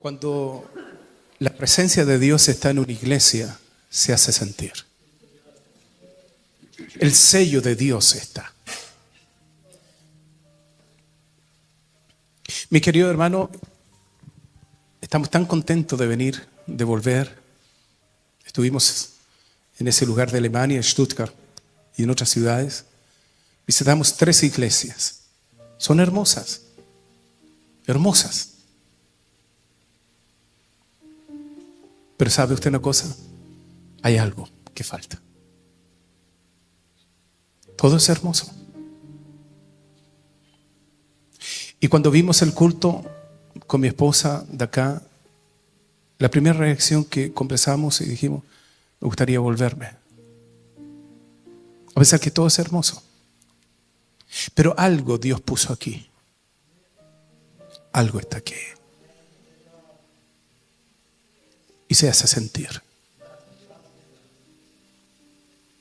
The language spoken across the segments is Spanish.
Cuando la presencia de Dios está en una iglesia, se hace sentir. El sello de Dios está. Mi querido hermano, estamos tan contentos de venir, de volver. Estuvimos en ese lugar de Alemania, Stuttgart y en otras ciudades. Visitamos 3 iglesias. Son hermosas, hermosas. Pero ¿sabe usted una cosa? Hay algo que falta. Todo es hermoso. Y cuando vimos el culto con mi esposa de acá, la primera reacción que conversamos y dijimos, me gustaría volverme. A pesar que todo es hermoso. Pero algo Dios puso aquí. Algo está aquí. Y se hace sentir.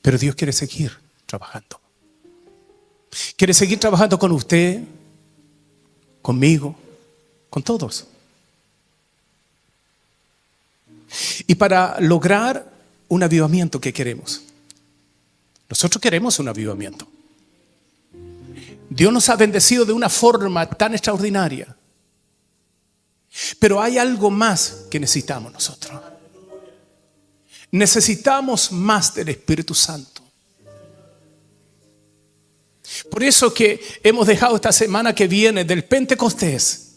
Pero Dios quiere seguir trabajando. Quiere seguir trabajando con usted, conmigo, con todos. Y para lograr un avivamiento que queremos. Nosotros queremos un avivamiento. Dios nos ha bendecido de una forma tan extraordinaria. Pero hay algo más que necesitamos nosotros. Necesitamos más del Espíritu Santo. Por eso que hemos dejado esta semana que viene del Pentecostés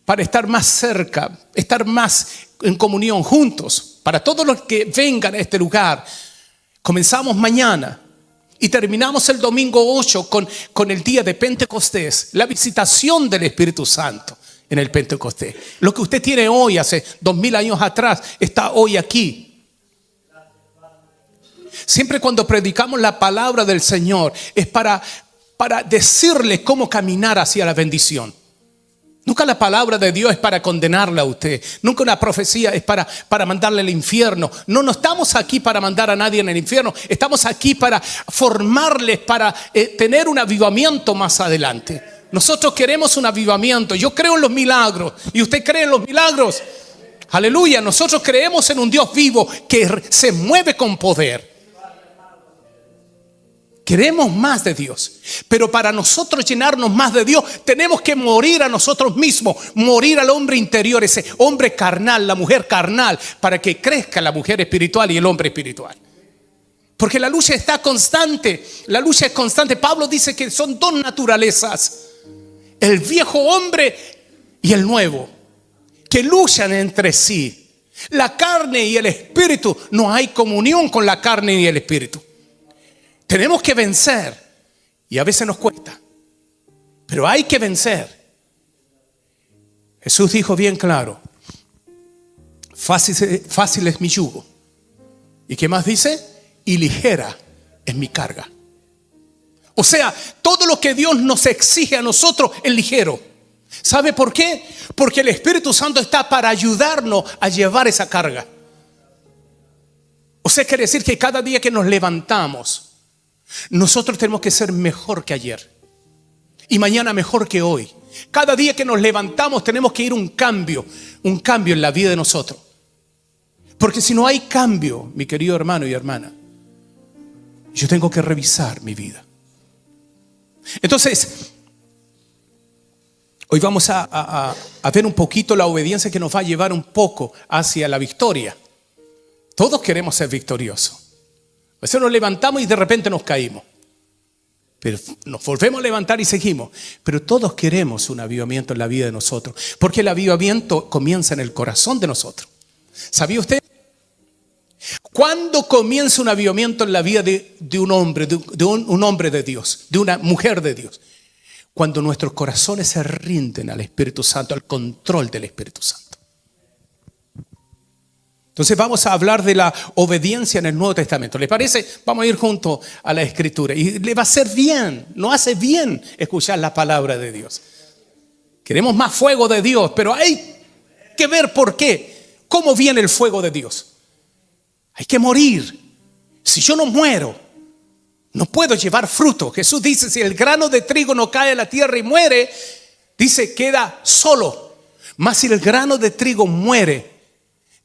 para estar más cerca, estar más en comunión juntos. Para todos los que vengan a este lugar, comenzamos mañana y terminamos el domingo 8 con el día de Pentecostés, la visitación del Espíritu Santo en el Pentecostés. Lo que usted tiene hoy, hace 2000 años atrás, está hoy aquí. Siempre cuando predicamos la palabra del Señor es para decirle cómo caminar hacia la bendición. Nunca la palabra de Dios es para condenarla a usted. Nunca una profecía es para mandarle al infierno. No estamos aquí para mandar a nadie en el infierno. Estamos aquí para formarles, para tener un avivamiento más adelante. Nosotros queremos un avivamiento. Yo creo en los milagros. ¿Y usted cree en los milagros? Aleluya. Nosotros creemos en un Dios vivo que se mueve con poder. Queremos más de Dios. Pero para nosotros llenarnos más de Dios, tenemos que morir a nosotros mismos. Morir al hombre interior, ese hombre carnal, la mujer carnal, para que crezca la mujer espiritual y el hombre espiritual. Porque la lucha está constante. La lucha es constante. Pablo dice que son 2 naturalezas. El viejo hombre y el nuevo, que luchan entre sí. La carne y el espíritu, no hay comunión con la carne y el espíritu. Tenemos que vencer. Y a veces nos cuesta. Pero hay que vencer. Jesús dijo bien claro: fácil es mi yugo. ¿Y qué más dice? Y ligera es mi carga. O sea, todo lo que Dios nos exige a nosotros es ligero. ¿Sabe por qué? Porque el Espíritu Santo está para ayudarnos a llevar esa carga. O sea, quiere decir que cada día que nos levantamos, nosotros tenemos que ser mejor que ayer. Y mañana mejor que hoy. Cada día que nos levantamos tenemos que ir un cambio en la vida de nosotros. Porque si no hay cambio, mi querido hermano y hermana, yo tengo que revisar mi vida. Entonces, hoy vamos a ver un poquito la obediencia que nos va a llevar un poco hacia la victoria. Todos queremos ser victoriosos. A veces nos levantamos y de repente nos caímos. Pero nos volvemos a levantar y seguimos. Pero todos queremos un avivamiento en la vida de nosotros. Porque el avivamiento comienza en el corazón de nosotros. ¿Sabía usted? ¿Cuándo comienza un avivamiento en la vida de un hombre, de un hombre de Dios, de una mujer de Dios? Cuando nuestros corazones se rinden al Espíritu Santo, al control del Espíritu Santo. Entonces vamos a hablar de la obediencia en el Nuevo Testamento. ¿Les parece? Vamos a ir juntos a la Escritura. Y le va a hacer bien, nos hace bien escuchar la palabra de Dios. Queremos más fuego de Dios, pero hay que ver por qué. ¿Cómo viene el fuego de Dios? Hay que morir. Si yo no muero, no puedo llevar fruto. Jesús dice, si el grano de trigo no cae a la tierra y muere, dice, queda solo. Mas si el grano de trigo muere,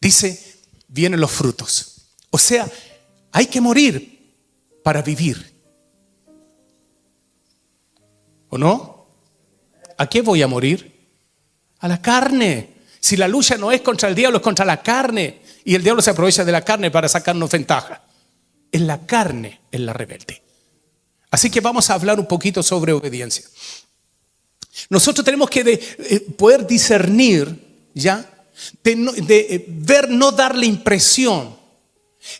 dice, vienen los frutos. O sea, hay que morir para vivir. ¿O no? ¿A qué voy a morir? A la carne. Si la lucha no es contra el diablo, es contra la carne. Y el diablo se aprovecha de la carne para sacarnos ventaja. Es la carne, es la rebelde. Así que vamos a hablar un poquito sobre obediencia. Nosotros tenemos que poder discernir, ¿ya? De ver, no dar la impresión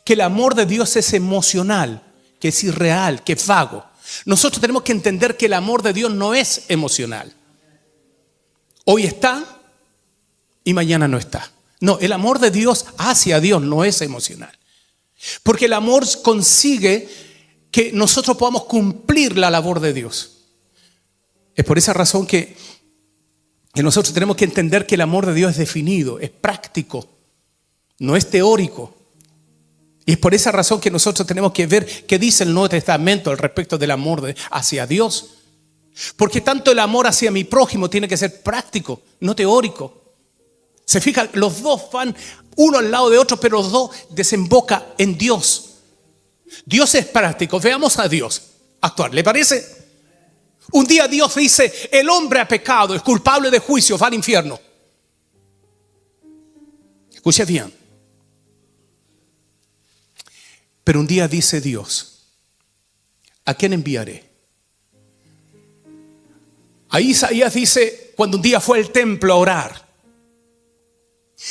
que el amor de Dios es emocional, que es irreal, que es vago. Nosotros tenemos que entender que el amor de Dios no es emocional. Hoy está y mañana no está. No, el amor de Dios hacia Dios no es emocional. Porque el amor consigue que nosotros podamos cumplir la labor de Dios. Es por esa razón que nosotros tenemos que entender que el amor de Dios es definido, es práctico, no es teórico. Y es por esa razón que nosotros tenemos que ver qué dice el Nuevo Testamento al respecto del amor hacia Dios. Porque tanto el amor hacia mi prójimo tiene que ser práctico, no teórico. Se fijan, los dos van uno al lado de otro, pero los dos desembocan en Dios. Dios es práctico. Veamos a Dios actuar. ¿Le parece? Un día Dios dice, el hombre ha pecado, es culpable de juicio, va al infierno. Escuche bien. Pero un día dice Dios, ¿a quién enviaré? Ahí Isaías dice, cuando un día fue al templo a orar,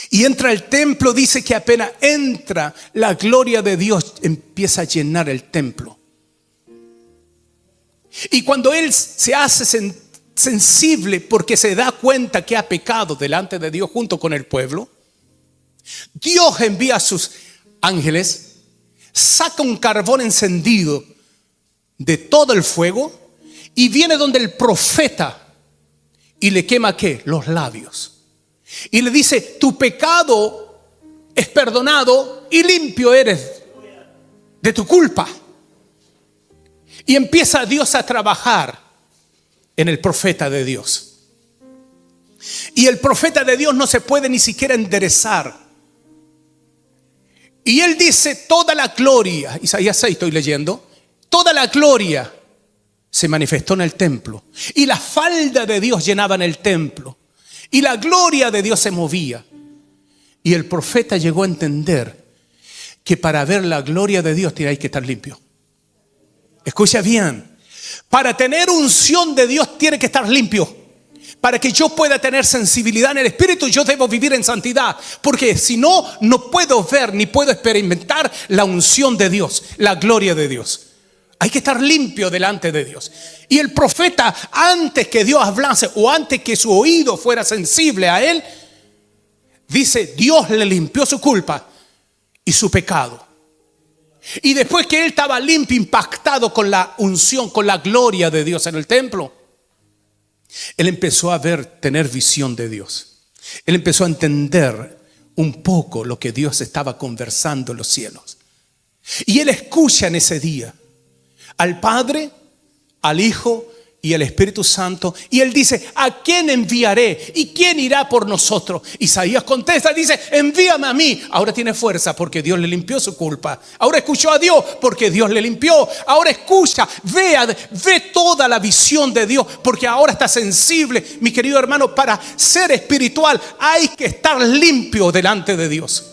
y entra al templo, dice que apenas entra, la gloria de Dios empieza a llenar el templo. Y cuando él se hace sensible porque se da cuenta que ha pecado delante de Dios junto con el pueblo, Dios envía a sus ángeles, saca un carbón encendido de todo el fuego y viene donde el profeta y le quema ¿qué? Los labios. Y le dice, tu pecado es perdonado y limpio eres de tu culpa. Y empieza Dios a trabajar en el profeta de Dios. Y el profeta de Dios no se puede ni siquiera enderezar. Y él dice, toda la gloria, Isaías 6 estoy leyendo, toda la gloria se manifestó en el templo. Y la falda de Dios llenaba en el templo. Y la gloria de Dios se movía. Y el profeta llegó a entender que para ver la gloria de Dios tiene que estar limpio. Escucha bien. Para tener unción de Dios tiene que estar limpio. Para que yo pueda tener sensibilidad en el Espíritu, yo debo vivir en santidad. Porque si no, no puedo ver ni puedo experimentar la unción de Dios, la gloria de Dios. Hay que estar limpio delante de Dios. Y el profeta, antes que Dios hablase o antes que su oído fuera sensible a él, dice, Dios le limpió su culpa y su pecado. Y después que él estaba limpio, impactado con la unción, con la gloria de Dios en el templo, él empezó a tener visión de Dios. Él empezó a entender un poco lo que Dios estaba conversando en los cielos. Y él escucha en ese día al Padre, al Hijo y al Espíritu Santo. Y él dice, ¿a quién enviaré? ¿Y quién irá por nosotros? Isaías contesta, dice, envíame a mí. Ahora tiene fuerza porque Dios le limpió su culpa. Ahora escuchó a Dios porque Dios le limpió. Ahora escucha, ve toda la visión de Dios porque ahora está sensible. Mi querido hermano, para ser espiritual hay que estar limpio delante de Dios.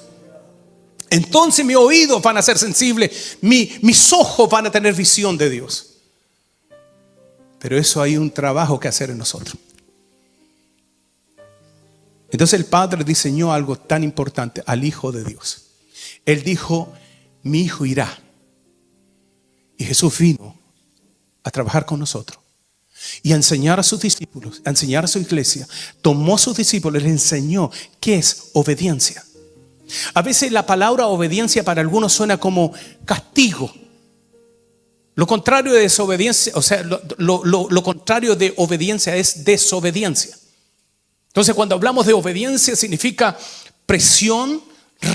Entonces mis oídos van a ser sensibles, mis ojos van a tener visión de Dios. Pero eso hay un trabajo que hacer en nosotros. Entonces el Padre diseñó algo tan importante al Hijo de Dios. Él dijo, mi Hijo irá. Y Jesús vino a trabajar con nosotros y a enseñar a sus discípulos, a enseñar a su iglesia. Tomó a sus discípulos y les enseñó qué es obediencia. A veces la palabra obediencia para algunos suena como castigo. Lo contrario de desobediencia, o sea, lo contrario de obediencia es desobediencia. Entonces, cuando hablamos de obediencia significa presión,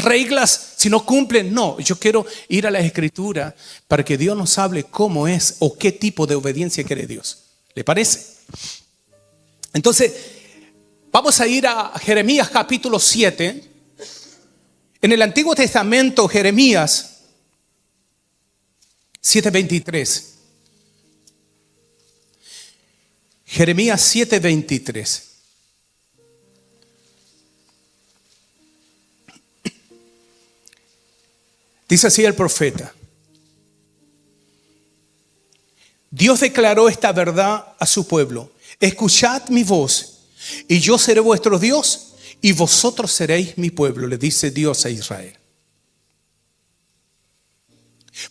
reglas. Si no cumplen, no. Yo quiero ir a la Escritura para que Dios nos hable cómo es o qué tipo de obediencia quiere Dios. ¿Le parece? Entonces, Vamos a ir a Jeremías capítulo 7. En el Antiguo Testamento, Jeremías 7:23. Jeremías 7:23. Dice así el profeta: Dios declaró esta verdad a su pueblo: escuchad mi voz, y yo seré vuestro Dios, y vosotros seréis mi pueblo, le dice Dios a Israel.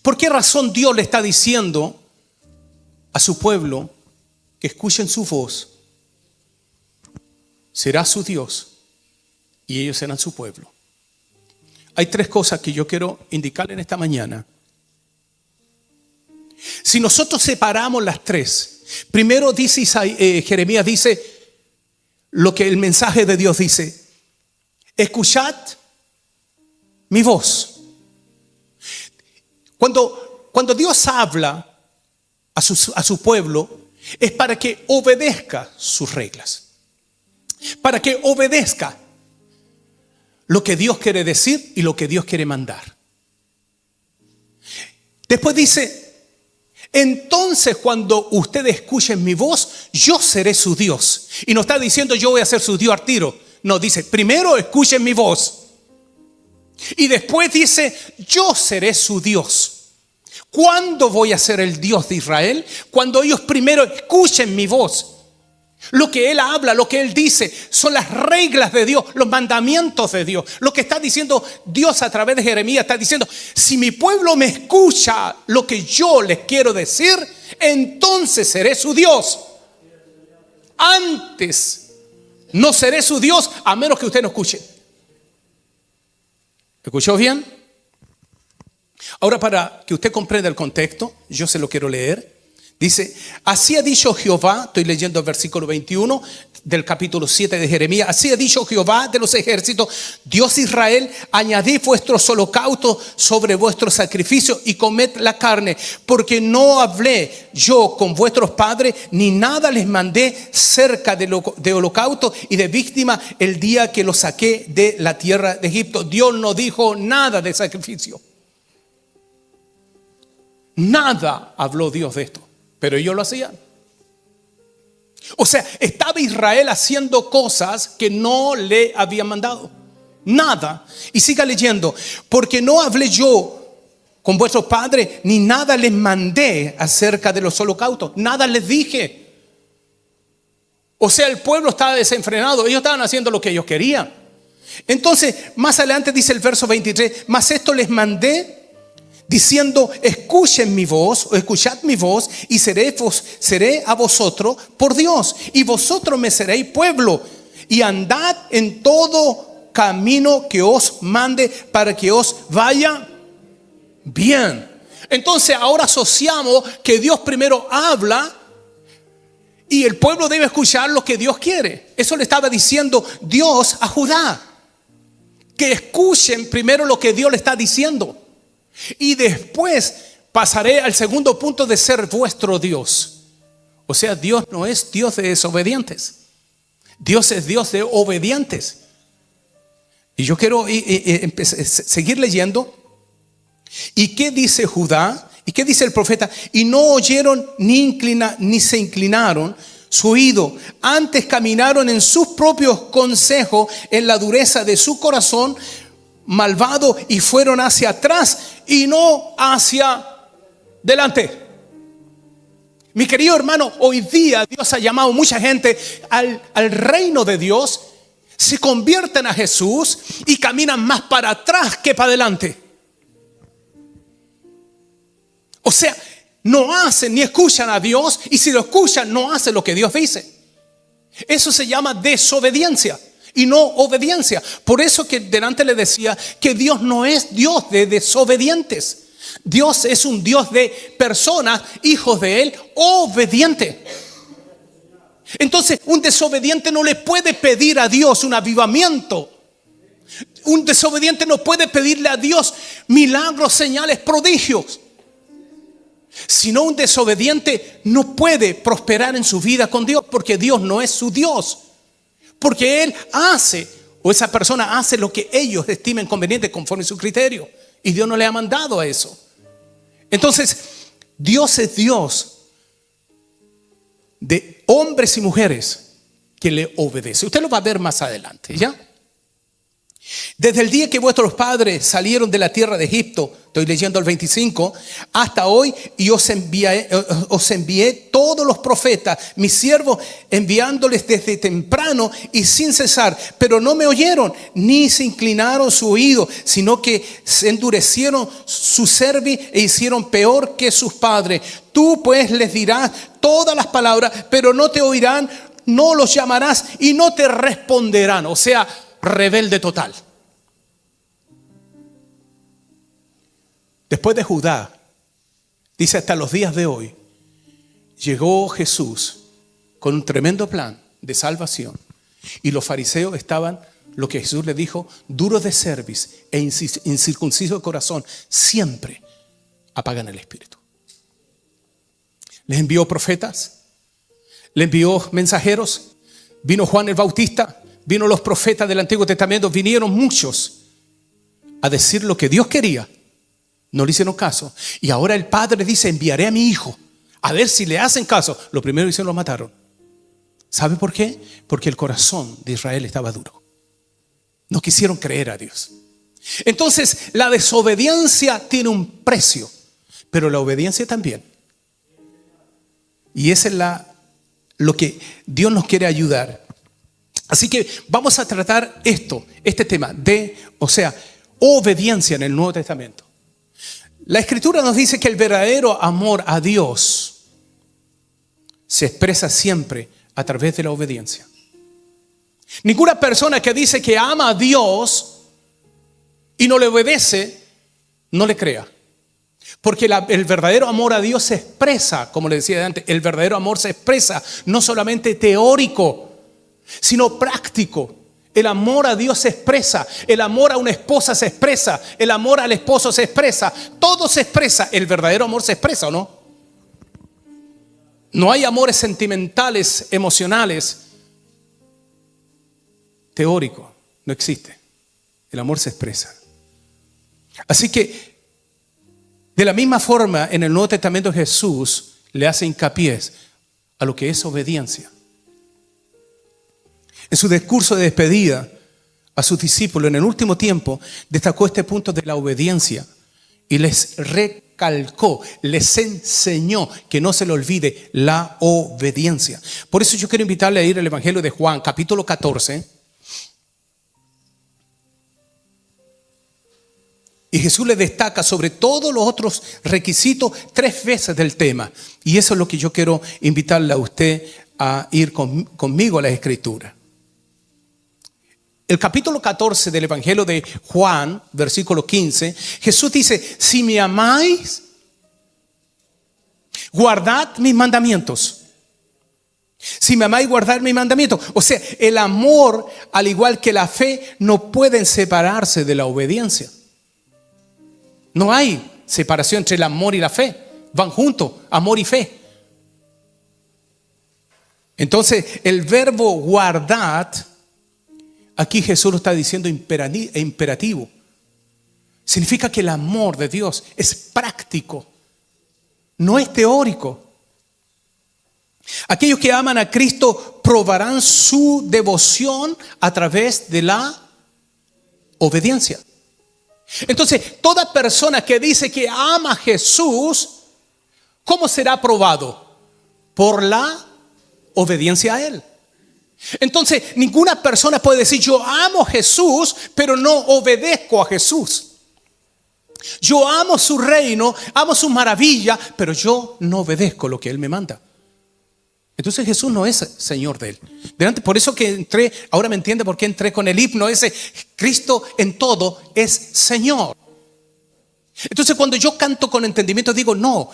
¿Por qué razón Dios le está diciendo a su pueblo que escuchen su voz? Será su Dios y ellos serán su pueblo. Hay tres cosas que yo quiero indicar en esta mañana. Si nosotros separamos las tres, primero dice Jeremías dice lo que el mensaje de Dios dice: escuchad mi voz. Cuando Dios habla a su pueblo, es para que obedezca sus reglas, para que obedezca lo que Dios quiere decir y lo que Dios quiere mandar. Después dice: entonces cuando ustedes escuchen mi voz, yo seré su Dios. Y no está diciendo yo voy a ser su Dios al tiro. No, dice primero escuchen mi voz. Y después dice yo seré su Dios. ¿Cuándo voy a ser el Dios de Israel? Cuando ellos primero escuchen mi voz. Lo que Él habla, lo que Él dice, son las reglas de Dios, los mandamientos de Dios. Lo que está diciendo Dios a través de Jeremías, está diciendo: si mi pueblo me escucha lo que yo les quiero decir, entonces seré su Dios. Antes no seré su Dios a menos que usted no escuche. ¿Escuchó bien? Ahora, para que usted comprenda el contexto, yo se lo quiero leer. Dice: así ha dicho Jehová, estoy leyendo el versículo 21 del capítulo 7 de Jeremías. Así ha dicho Jehová de los ejércitos, Dios de Israel: añadid vuestros holocaustos sobre vuestros sacrificios y comed la carne, porque no hablé yo con vuestros padres, ni nada les mandé cerca de holocausto y de víctima el día que los saqué de la tierra de Egipto. Dios no dijo nada de sacrificio. Nada habló Dios de esto. Pero ellos lo hacían. O sea, estaba Israel haciendo cosas que no le habían mandado. Nada. Y siga leyendo: porque no hablé yo con vuestros padres, ni nada les mandé acerca de los holocaustos. Nada les dije. O sea, el pueblo estaba desenfrenado. Ellos estaban haciendo lo que ellos querían. Entonces, más adelante dice el verso 23: mas esto les mandé diciendo: escuchen mi voz, o escuchad mi voz, y seré a vosotros por Dios, y vosotros me seréis pueblo, y andad en todo camino que os mande, para que os vaya bien. Entonces ahora asociamos que Dios primero habla y el pueblo debe escuchar lo que Dios quiere. Eso le estaba diciendo Dios a Judá, que escuchen primero lo que Dios le está diciendo. Y después pasaré al segundo punto de ser vuestro Dios. O sea, Dios no es Dios de desobedientes. Dios es Dios de obedientes. Y yo quiero seguir leyendo. ¿Y qué dice Judá? ¿Y qué dice el profeta? Y no oyeron ni se inclinaron su oído. Antes caminaron en sus propios consejos, en la dureza de su corazón malvado, y fueron hacia atrás y no hacia delante. Mi querido hermano, hoy día Dios ha llamado mucha gente al reino de Dios. Se convierten a Jesús y caminan más para atrás que para adelante. O sea, no hacen ni escuchan a Dios, y si lo escuchan no hacen lo que Dios dice. Eso se llama desobediencia y no obediencia. Por eso que delante le decía que Dios no es Dios de desobedientes. Dios es un Dios de personas, hijos de Él, obedientes. Entonces, un desobediente no le puede pedir a Dios un avivamiento. Un desobediente no puede pedirle a Dios milagros, señales, prodigios. Sino un desobediente no puede prosperar en su vida con Dios, porque Dios no es su Dios. Porque él hace, o esa persona hace lo que ellos estimen conveniente conforme a su criterio. Y Dios no le ha mandado a eso. Entonces, Dios es Dios de hombres y mujeres que le obedecen. Usted lo va a ver más adelante, ¿ya? Desde el día que vuestros padres salieron de la tierra de Egipto, estoy leyendo el 25, hasta hoy, y os envié todos los profetas, mis siervos, enviándoles desde temprano y sin cesar, pero no me oyeron, ni se inclinaron su oído, sino que se endurecieron su cerviz e hicieron peor que sus padres. Tú pues les dirás todas las palabras, pero no te oirán, no los llamarás y no te responderán. O sea, rebelde total. Después de Judá, dice hasta los días de hoy, llegó Jesús con un tremendo plan de salvación. Y los fariseos estaban, lo que Jesús le dijo, duros de cerviz e incircuncisos de corazón, siempre apagan el espíritu. Les envió profetas, les envió mensajeros, vino Juan el Bautista, vino los profetas del Antiguo Testamento, vinieron muchos a decir lo que Dios quería. No le hicieron caso. Y ahora el Padre dice, enviaré a mi Hijo. A ver si le hacen caso. Lo primero que hicieron, lo mataron. ¿Sabe por qué? Porque el corazón de Israel estaba duro. No quisieron creer a Dios. Entonces, la desobediencia tiene un precio, pero la obediencia también. Y esa es lo que Dios nos quiere ayudar. Así que vamos a tratar este tema de, obediencia en el Nuevo Testamento. La Escritura nos dice que el verdadero amor a Dios se expresa siempre a través de la obediencia. Ninguna persona que dice que ama a Dios y no le obedece, no le crea. Porque el verdadero amor a Dios se expresa, como le decía antes, el verdadero amor se expresa no solamente teórico, sino práctico. El amor a Dios se expresa, el amor a una esposa se expresa, el amor al esposo se expresa, todo se expresa. El verdadero amor se expresa, ¿o no? No hay amores sentimentales, emocionales, teóricos, no existe. El amor se expresa. Así que, de la misma forma, en el Nuevo Testamento Jesús le hace hincapié a lo que es obediencia. En su discurso de despedida a sus discípulos en el último tiempo, destacó este punto de la obediencia y les recalcó, les enseñó que no se le olvide la obediencia. Por eso yo quiero invitarle a ir al Evangelio de Juan, capítulo 14. Y Jesús le destaca sobre todos los otros requisitos 3 veces del tema. Y eso es lo que yo quiero invitarle a usted a ir conmigo a la Escritura. El capítulo 14 del Evangelio de Juan, versículo 15, Jesús dice, si me amáis, guardad mis mandamientos. Si me amáis, guardad mis mandamientos. O sea, el amor, al igual que la fe, no pueden separarse de la obediencia. No hay separación entre el amor y la fe. Van juntos, amor y fe. Entonces, el verbo guardad, aquí Jesús lo está diciendo imperativo. Significa que el amor de Dios es práctico, no es teórico. Aquellos que aman a Cristo probarán su devoción a través de la obediencia. Entonces, toda persona que dice que ama a Jesús, ¿cómo será probado? Por la obediencia a Él. Entonces, ninguna persona puede decir, yo amo a Jesús, pero no obedezco a Jesús. Yo amo su reino, amo su maravilla, pero yo no obedezco lo que Él me manda. Entonces Jesús no es Señor de él. Por eso que entré, ahora me entiende por qué entré con el himno ese, Cristo en todo es Señor. Entonces cuando yo canto con entendimiento digo, no.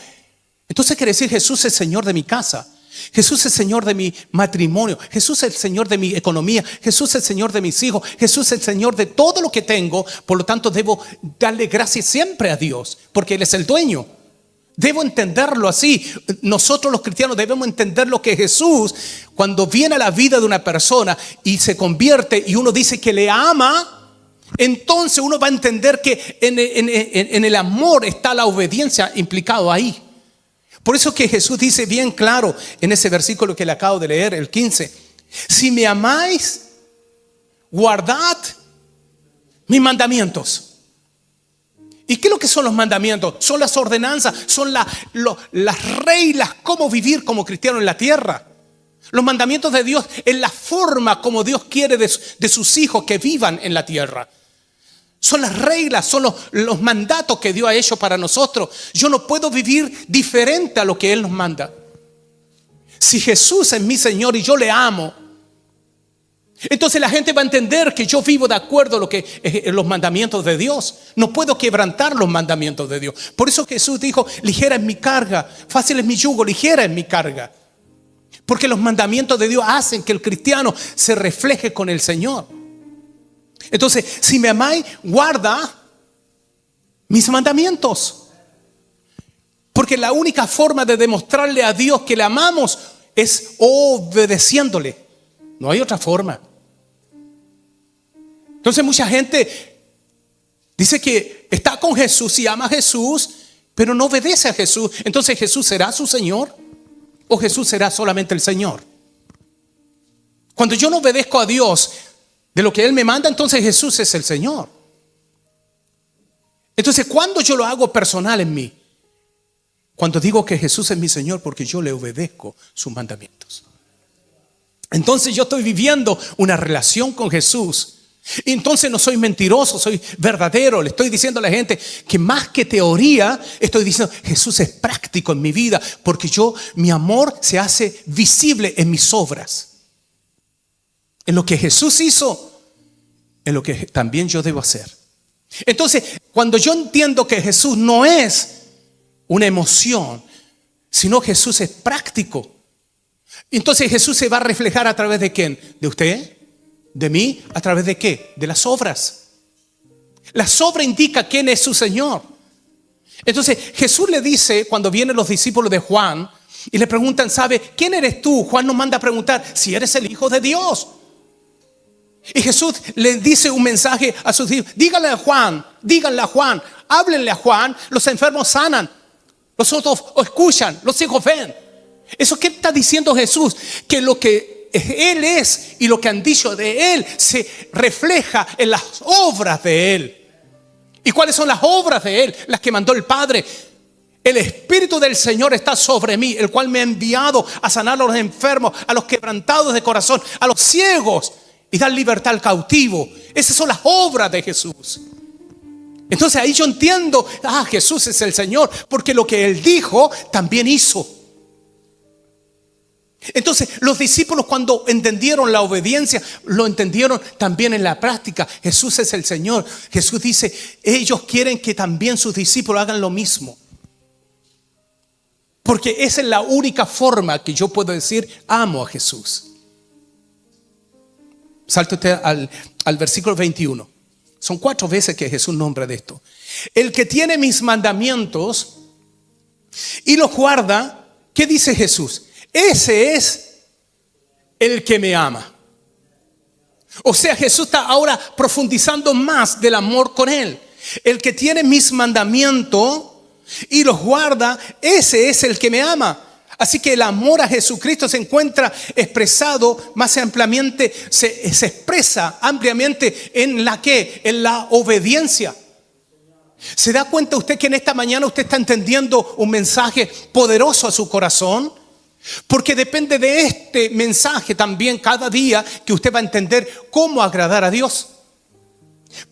Entonces quiere decir Jesús es Señor de mi casa. Jesús es Señor de mi matrimonio. Jesús es el Señor de mi economía. Jesús es el Señor de mis hijos. Jesús es el Señor de todo lo que tengo. Por lo tanto debo darle gracias siempre a Dios, porque Él es el dueño. Debo entenderlo así. Nosotros los cristianos debemos entender lo que Jesús, cuando viene a la vida de una persona y se convierte y uno dice que le ama, entonces uno va a entender que en el amor está la obediencia implicado ahí. Por eso que Jesús dice bien claro en ese versículo que le acabo de leer, el 15: si me amáis, guardad mis mandamientos. ¿Y qué es lo que son los mandamientos? Son las ordenanzas, son las reglas, cómo vivir como cristiano en la tierra. Los mandamientos de Dios es la forma como Dios quiere de sus hijos que vivan en la tierra. Son las reglas, son los mandatos que Dios ha hecho para nosotros. Yo no puedo vivir diferente a lo que Él nos manda. Si Jesús es mi Señor y yo le amo, entonces la gente va a entender que yo vivo de acuerdo a lo que los mandamientos de Dios. No puedo quebrantar los mandamientos de Dios. Por eso Jesús dijo: ligera es mi carga, fácil es mi yugo, ligera es mi carga. Porque los mandamientos de Dios hacen que el cristiano se refleje con el Señor. Entonces, si me amáis, guarda mis mandamientos. Porque la única forma de demostrarle a Dios que le amamos es obedeciéndole. No hay otra forma. Entonces mucha gente dice que está con Jesús y ama a Jesús, pero no obedece a Jesús. Entonces, ¿Jesús será su Señor o Jesús será solamente el Señor? Cuando yo no obedezco a Dios de lo que Él me manda, entonces Jesús es el Señor. Entonces, ¿cuándo yo lo hago personal en mí? Cuando digo que Jesús es mi Señor porque yo le obedezco sus mandamientos. Entonces yo estoy viviendo una relación con Jesús. Y entonces no soy mentiroso, soy verdadero. Le estoy diciendo a la gente que más que teoría, estoy diciendo: Jesús es práctico en mi vida, porque mi amor se hace visible en mis obras. En lo que Jesús hizo, en lo que también yo debo hacer. Entonces, cuando yo entiendo que Jesús no es una emoción, sino Jesús es práctico, entonces Jesús se va a reflejar a través de ¿quién? ¿De usted? ¿De mí? ¿A través de qué? De las obras. Las obras indican quién es su Señor. Entonces Jesús le dice, cuando vienen los discípulos de Juan y le preguntan: ¿sabe quién eres tú? Juan nos manda a preguntar si eres el Hijo de Dios. Y Jesús le dice un mensaje a sus discípulos: díganle a Juan, háblenle a Juan, los enfermos sanan, los otros escuchan, los ciegos ven. ¿Eso qué está diciendo Jesús? Que lo que Él es y lo que han dicho de Él se refleja en las obras de Él. ¿Y cuáles son las obras de Él? Las que mandó el Padre. El Espíritu del Señor está sobre mí, el cual me ha enviado a sanar a los enfermos, a los quebrantados de corazón, a los ciegos, y dar libertad al cautivo. Esas son las obras de Jesús. Entonces ahí yo entiendo: Jesús es el Señor, porque lo que Él dijo también hizo. Entonces los discípulos, cuando entendieron la obediencia, lo entendieron también en la práctica. Jesús es el Señor. Jesús dice: ellos quieren que también sus discípulos hagan lo mismo, porque esa es la única forma que yo puedo decir: amo a Jesús. Salte usted al versículo 21. Son 4 veces que Jesús nombra de esto. El que tiene mis mandamientos y los guarda, ¿qué dice Jesús? Ese es el que me ama. O sea, Jesús está ahora profundizando más del amor con Él. El que tiene mis mandamientos y los guarda, ese es el que me ama. Así que el amor a Jesucristo se encuentra expresado más ampliamente, se expresa ampliamente en la obediencia. ¿Se da cuenta usted que en esta mañana usted está entendiendo un mensaje poderoso a su corazón? Porque depende de este mensaje también cada día que usted va a entender cómo agradar a Dios.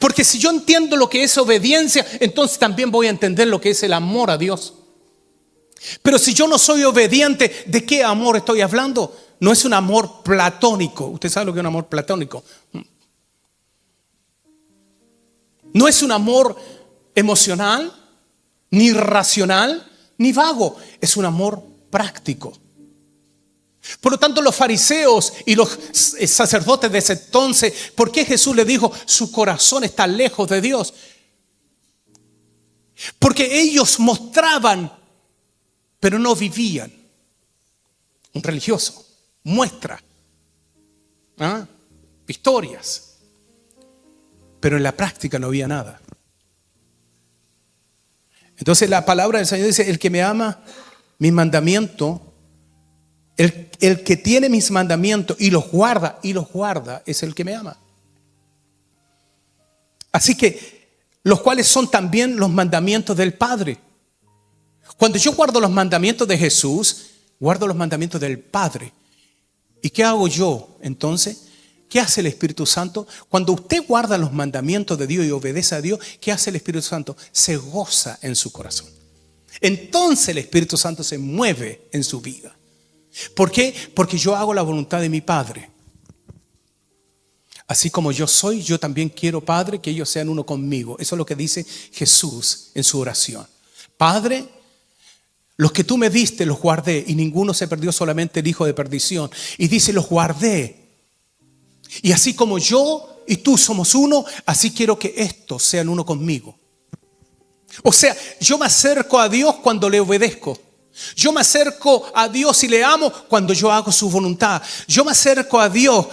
Porque si yo entiendo lo que es obediencia, entonces también voy a entender lo que es el amor a Dios. Pero si yo no soy obediente, ¿de qué amor estoy hablando? No es un amor platónico. ¿Usted sabe lo que es un amor platónico? No es un amor emocional, ni racional, ni vago. Es un amor práctico. Por lo tanto, los fariseos y los sacerdotes de ese entonces, ¿por qué Jesús le dijo su corazón está lejos de Dios? Porque ellos mostraban pero no vivían. Un religioso muestra historias, pero en la práctica no había nada. Entonces la palabra del Señor dice: el que me ama, mis mandamientos, el que tiene mis mandamientos y los guarda, es el que me ama. Así que, los cuales son también los mandamientos del Padre. Cuando yo guardo los mandamientos de Jesús, guardo los mandamientos del Padre. ¿Y qué hago yo entonces? ¿Qué hace el Espíritu Santo? Cuando usted guarda los mandamientos de Dios y obedece a Dios, ¿qué hace el Espíritu Santo? Se goza en su corazón. Entonces el Espíritu Santo se mueve en su vida. ¿Por qué? Porque yo hago la voluntad de mi Padre. Así como yo soy, yo también quiero, Padre, que ellos sean uno conmigo. Eso es lo que dice Jesús en su oración. Padre, los que tú me diste los guardé, y ninguno se perdió, solamente el hijo de perdición. Y dice: los guardé. Y así como yo y tú somos uno, así quiero que estos sean uno conmigo. O sea, yo me acerco a Dios cuando le obedezco. Yo me acerco a Dios y le amo cuando yo hago su voluntad. Yo me acerco a Dios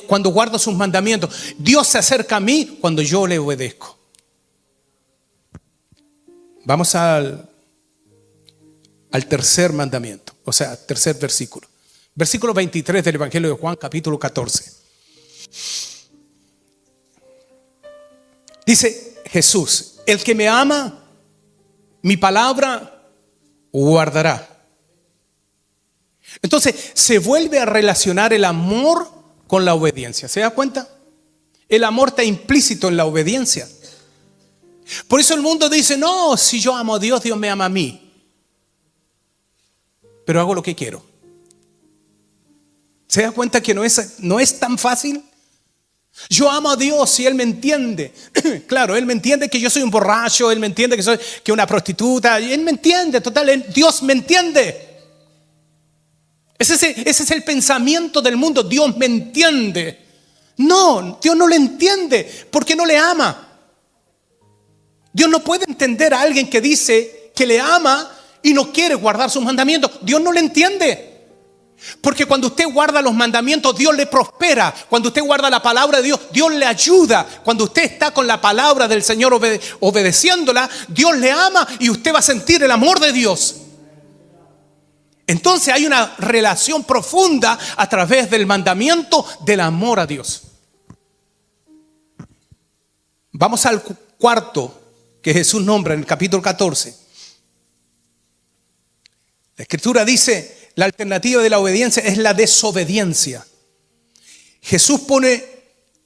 cuando guardo sus mandamientos. Dios se acerca a mí cuando yo le obedezco. Vamos al tercer mandamiento, o sea, tercer versículo. Versículo 23 del Evangelio de Juan, capítulo 14. Dice Jesús: el que me ama, mi palabra guardará. Entonces se vuelve a relacionar el amor con la obediencia. ¿Se da cuenta? El amor está implícito en la obediencia. Por eso el mundo dice: no, si yo amo a Dios, Dios me ama a mí. Pero hago lo que quiero. ¿Se da cuenta que no es tan fácil? Yo amo a Dios y Él me entiende. Claro, Él me entiende que yo soy un borracho. Él me entiende que soy una prostituta. Él me entiende, total, Dios me entiende. Ese es el pensamiento del mundo: Dios me entiende. No, Dios no le entiende porque no le ama. Dios no puede entender a alguien que dice que le ama y no quiere guardar sus mandamientos. Dios no le entiende. Porque cuando usted guarda los mandamientos, Dios le prospera. Cuando usted guarda la palabra de Dios, Dios le ayuda. Cuando usted está con la palabra del Señor obedeciéndola, Dios le ama y usted va a sentir el amor de Dios. Entonces hay una relación profunda a través del mandamiento del amor a Dios. Vamos al cuarto que Jesús nombra en el capítulo 14. La Escritura dice: la alternativa de la obediencia es la desobediencia. Jesús pone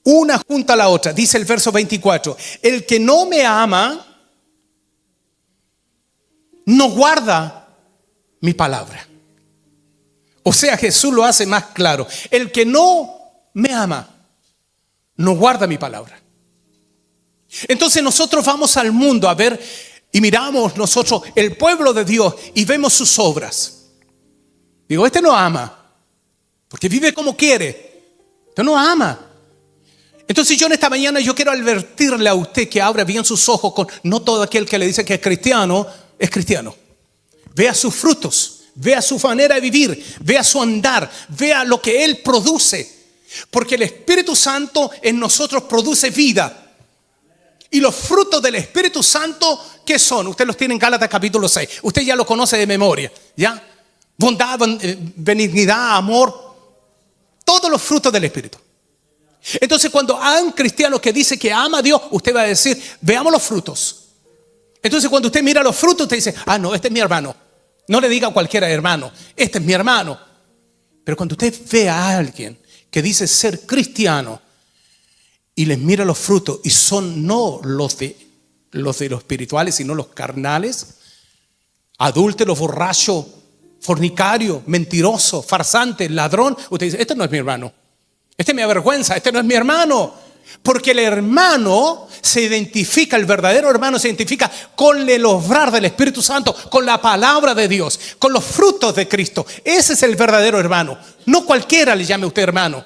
una junto a la otra. Dice el verso 24: el que no me ama no guarda mi palabra. O sea, Jesús lo hace más claro: el que no me ama no guarda mi palabra. Entonces nosotros vamos al mundo a ver y miramos nosotros el pueblo de Dios y vemos sus obras. Digo, este no ama, porque vive como quiere. Este no ama. Entonces yo en esta mañana yo quiero advertirle a usted que abra bien sus ojos con no todo aquel que le dice que es cristiano. Vea sus frutos, vea su manera de vivir, vea su andar, vea lo que Él produce. Porque el Espíritu Santo en nosotros produce vida. Y los frutos del Espíritu Santo, ¿qué son? Usted los tiene en Gálatas capítulo 6. Usted ya lo conoce de memoria, ¿ya? Bondad, benignidad, amor. Todos los frutos del Espíritu. Entonces cuando hay un cristiano que dice que ama a Dios, usted va a decir: veamos los frutos. Entonces cuando usted mira los frutos, usted dice: ah, no, este es mi hermano. No le diga a cualquiera hermano, este es mi hermano. Pero cuando usted ve a alguien que dice ser cristiano y les mira los frutos y son no los de los espirituales, sino los carnales, adúltero, borracho, fornicario, mentiroso, farsante, ladrón, usted dice: este no es mi hermano, este me avergüenza, este no es mi hermano. Porque el hermano se identifica, el verdadero hermano se identifica con el obrar del Espíritu Santo, con la palabra de Dios, con los frutos de Cristo. Ese es el verdadero hermano. No cualquiera le llame a usted hermano.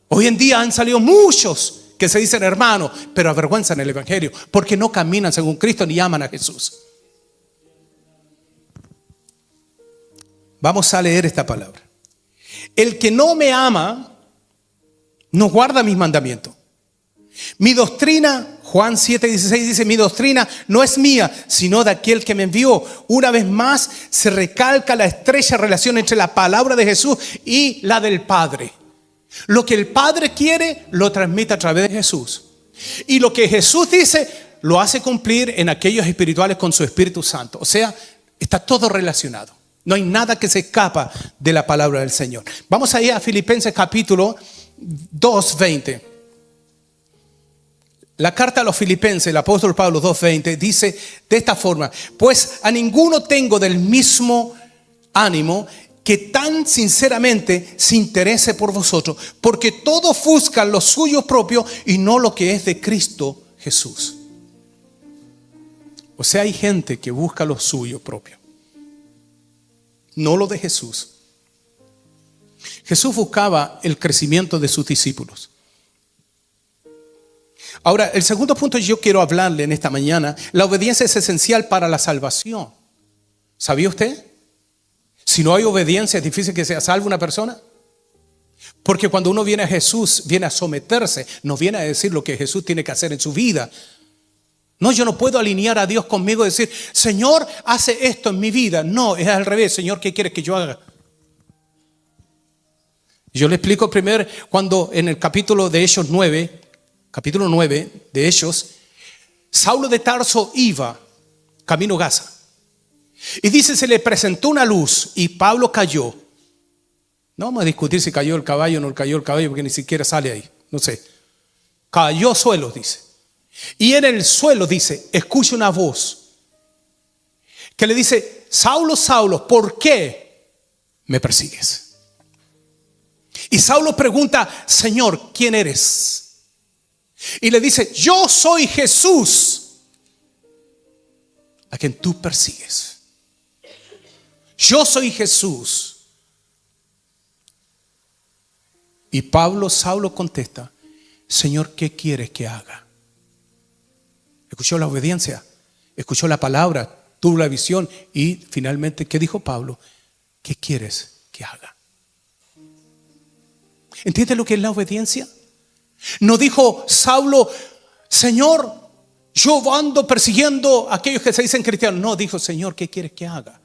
Hoy en día han salido muchos que se dicen hermanos, pero avergüenzan el Evangelio porque no caminan según Cristo ni aman a Jesús. Vamos a leer esta palabra. El que no me ama, no guarda mis mandamientos. Mi doctrina, Juan 7:16 dice, mi doctrina no es mía, sino de aquel que me envió. Una vez más se recalca la estrecha relación entre la palabra de Jesús y la del Padre. Lo que el Padre quiere, lo transmite a través de Jesús. Y lo que Jesús dice, lo hace cumplir en aquellos espirituales con su Espíritu Santo. O sea, está todo relacionado. No hay nada que se escapa de la palabra del Señor. Vamos a ir a Filipenses capítulo 2:20. La carta a los Filipenses, el apóstol Pablo 2:20 dice de esta forma: pues a ninguno tengo del mismo ánimo, que tan sinceramente se interese por vosotros, porque todos buscan lo suyo propio y no lo que es de Cristo Jesús. O sea, hay gente que busca lo suyo propio, no lo de Jesús. Jesús buscaba el crecimiento de sus discípulos. Ahora, el segundo punto que yo quiero hablarle en esta mañana: la obediencia es esencial para la salvación. ¿Sabía usted? Si no hay obediencia, es difícil que sea salva una persona. Porque cuando uno viene a Jesús, viene a someterse, no viene a decir lo que Jesús tiene que hacer en su vida. No, yo no puedo alinear a Dios conmigo y decir, Señor, hace esto en mi vida. No, es al revés. Señor, ¿qué quieres que yo haga? Yo le explico primero cuando en el capítulo de Hechos 9, capítulo 9 de Hechos, Saulo de Tarso iba camino a Gaza. Y dice, se le presentó una luz y Pablo cayó. No vamos a discutir si cayó el caballo o no cayó el caballo, porque ni siquiera sale ahí. No sé. Cayó suelo, dice. Y en el suelo, dice, escucha una voz que le dice, Saulo, Saulo, ¿por qué me persigues? Y Saulo pregunta, Señor, ¿quién eres? Y le dice, yo soy Jesús, a quien tú persigues. Yo soy Jesús. Y Saulo contesta, Señor, ¿qué quieres que haga? Escuchó la obediencia, escuchó la palabra, tuvo la visión y finalmente, ¿qué dijo Pablo? ¿Qué quieres que haga? ¿Entiendes lo que es la obediencia? No dijo Saulo, Señor, yo ando persiguiendo a aquellos que se dicen cristianos. No, dijo, Señor, ¿qué quieres que haga?